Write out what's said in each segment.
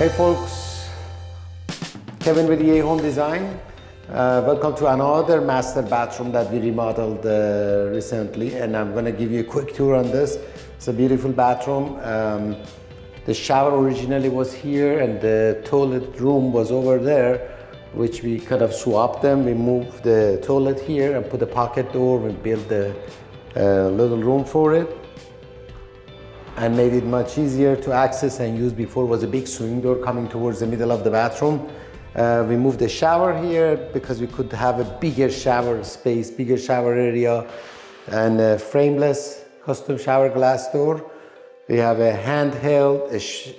Hey folks, Kevin with EA Home Design. Welcome to another master bathroom that we remodeled recently, and I'm going to give you a quick tour on this. It's a beautiful bathroom. The shower originally was here and the toilet room was over there, which we kind of swapped them. We moved the toilet here and put a pocket door. We built a little room for it and made it much easier to access and use. Before was a big swing door coming towards the middle of the bathroom. We moved the shower here because we could have a bigger shower space, bigger shower area, and a frameless custom shower glass door. We have a handheld,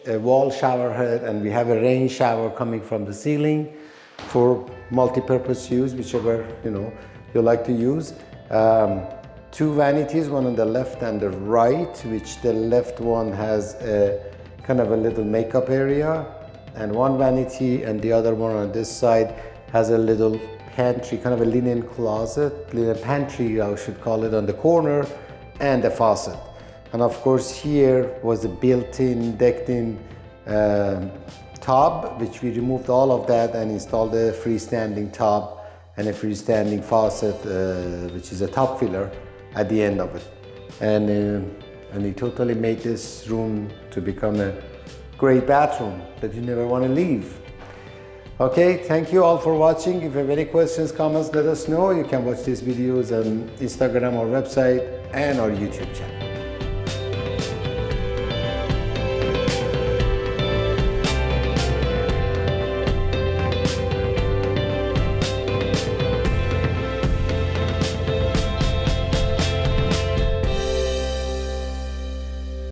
a wall shower head, and we have a rain shower coming from the ceiling for multi-purpose use, whichever you like to use. Two vanities, one on the left and the right, which the left one has a kind of a little makeup area, and one vanity, and the other one on this side has a little pantry, kind of a linen closet, linen pantry I should call it, on the corner, and a faucet. And of course here was a built-in, decked-in tub, which we removed all of that and installed a freestanding tub and a freestanding faucet, which is a top filler at the end of it. And we totally made this room to become a great bathroom that you never want to leave. Okay, thank you all for watching. If you have any questions, comments, let us know. You can watch these videos on Instagram, our website, and our YouTube channel.